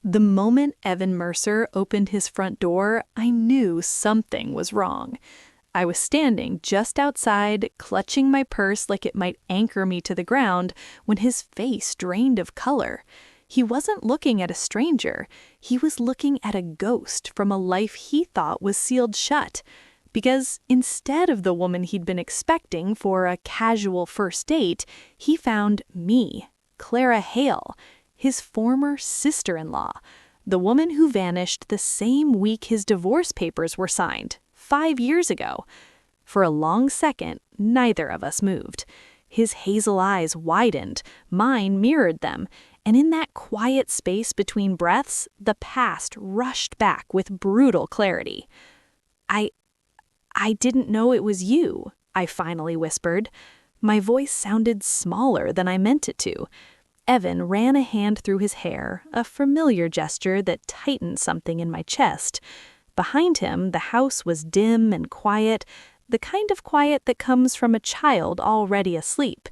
The moment Evan Mercer opened his front door, I knew something was wrong. I was standing just outside, clutching my purse like it might anchor me to the ground, when his face drained of color. He wasn't looking at a stranger. He was looking at a ghost from a life he thought was sealed shut. Because instead of the woman he'd been expecting for a casual first date, he found me, Clara Hale, his former sister-in-law, the woman who vanished the same week his divorce papers were signed, 5 years ago. For a long second, neither of us moved. His hazel eyes widened, mine mirrored them, and in that quiet space between breaths, the past rushed back with brutal clarity. I didn't know it was you, I finally whispered. My voice sounded smaller than I meant it to. Evan ran a hand through his hair, a familiar gesture that tightened something in my chest. Behind him, the house was dim and quiet, the kind of quiet that comes from a child already asleep.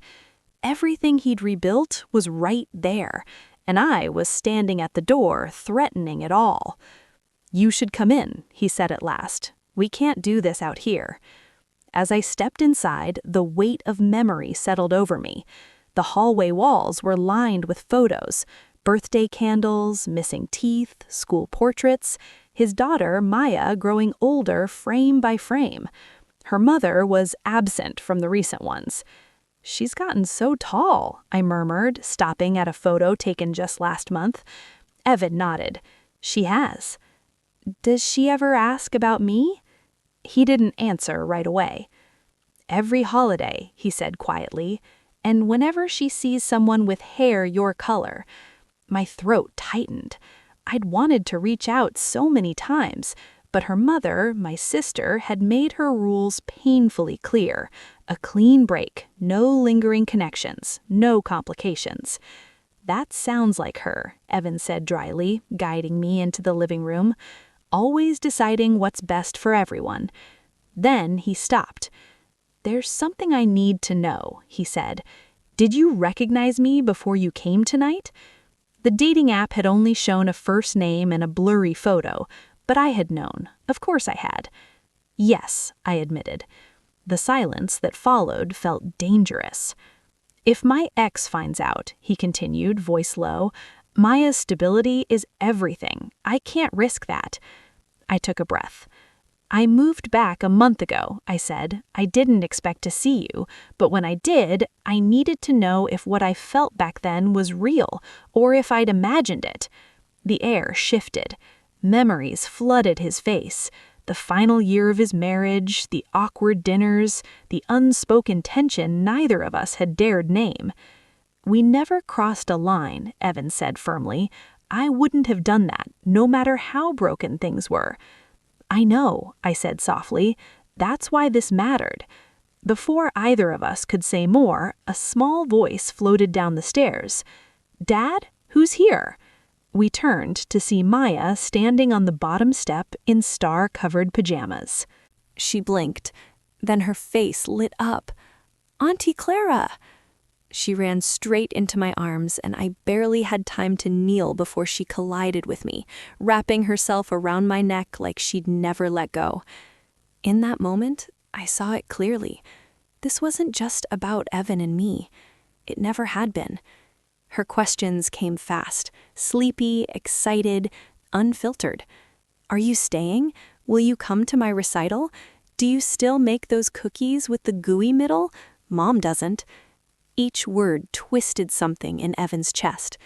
Everything he'd rebuilt was right there, and I was standing at the door, threatening it all. "You should come in," he said at last. "We can't do this out here." As I stepped inside, the weight of memory settled over me. The hallway walls were lined with photos, birthday candles, missing teeth, school portraits, his daughter, Maya, growing older frame by frame. Her mother was absent from the recent ones. "She's gotten so tall," I murmured, stopping at a photo taken just last month. Evan nodded. "She has." "Does she ever ask about me?" He didn't answer right away. "Every holiday," he said quietly, "and whenever she sees someone with hair your color." My throat tightened. I'd wanted to reach out so many times, but her mother, my sister, had made her rules painfully clear. A clean break, no lingering connections, no complications. "That sounds like her," Evan said dryly, guiding me into the living room. "Always deciding what's best for everyone." Then he stopped. "There's something I need to know," he said. "Did you recognize me before you came tonight?" The dating app had only shown a first name and a blurry photo, but I had known. Of course I had. "Yes," I admitted. The silence that followed felt dangerous. "If my ex finds out," he continued, voice low, "Maya's stability is everything. I can't risk that." I took a breath. "I moved back a month ago," I said. "I didn't expect to see you, but when I did, I needed to know if what I felt back then was real, or if I'd imagined it." The air shifted. Memories flooded his face. The final year of his marriage, the awkward dinners, the unspoken tension neither of us had dared name. "We never crossed a line," Evan said firmly. "I wouldn't have done that, no matter how broken things were." "I know," I said softly. "That's why this mattered." Before either of us could say more, a small voice floated down the stairs. "Dad, who's here?" We turned to see Maya standing on the bottom step in star-covered pajamas. She blinked, then her face lit up. "Auntie Clara!" She ran straight into my arms, and I barely had time to kneel before she collided with me, wrapping herself around my neck like she'd never let go. In that moment, I saw it clearly. This wasn't just about Evan and me. It never had been. Her questions came fast, sleepy, excited, unfiltered. "Are you staying? Will you come to my recital? Do you still make those cookies with the gooey middle? Mom doesn't." Each word twisted something in Evan's chest.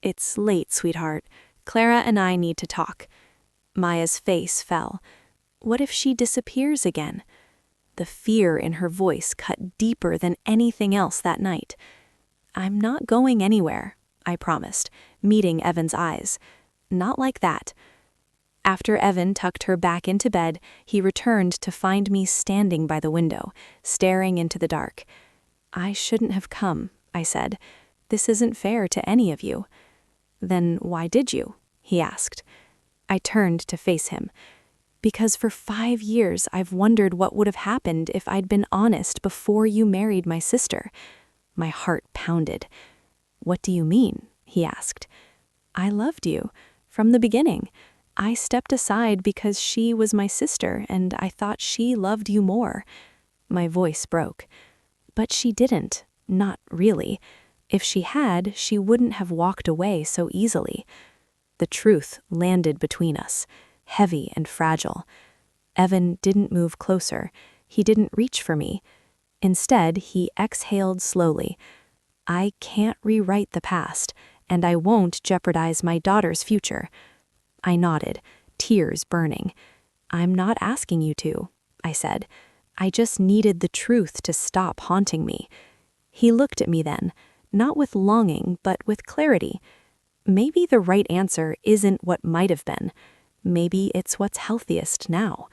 "It's late, sweetheart. Clara and I need to talk." Maya's face fell. What if she disappears again? The fear in her voice cut deeper than anything else that night. "I'm not going anywhere," I promised, meeting Evan's eyes. "Not like that." After Evan tucked her back into bed, he returned to find me standing by the window, staring into the dark. "I shouldn't have come," I said. "This isn't fair to any of you." "Then why did you?" he asked. I turned to face him. "Because for 5 years I've wondered what would have happened if I'd been honest before you married my sister." My heart pounded. "What do you mean?" he asked. I loved you. From the beginning. I stepped aside because she was my sister and I thought she loved you more. My voice broke. But she didn't. Not really. If she had, she wouldn't have walked away so easily. The truth landed between us, heavy and fragile. Evan didn't move closer. He didn't reach for me. Instead, he exhaled slowly. I can't rewrite the past, and I won't jeopardize my daughter's future. I nodded, tears burning. I'm not asking you to, I said. I just needed the truth to stop haunting me. He looked at me then, not with longing, but with clarity. Maybe the right answer isn't what might have been. Maybe it's what's healthiest now.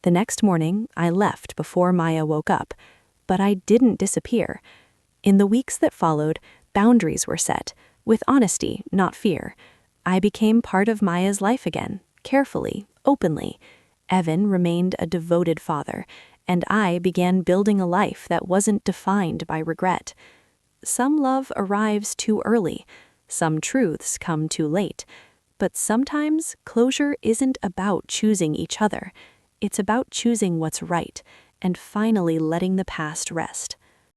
The next morning, I left before Maya woke up, but I didn't disappear. In the weeks that followed, boundaries were set, with honesty, not fear. I became part of Maya's life again, carefully, openly. Evan remained a devoted father, and I began building a life that wasn't defined by regret. Some love arrives too early, some truths come too late, but sometimes closure isn't about choosing each other. It's about choosing what's right and finally letting the past rest.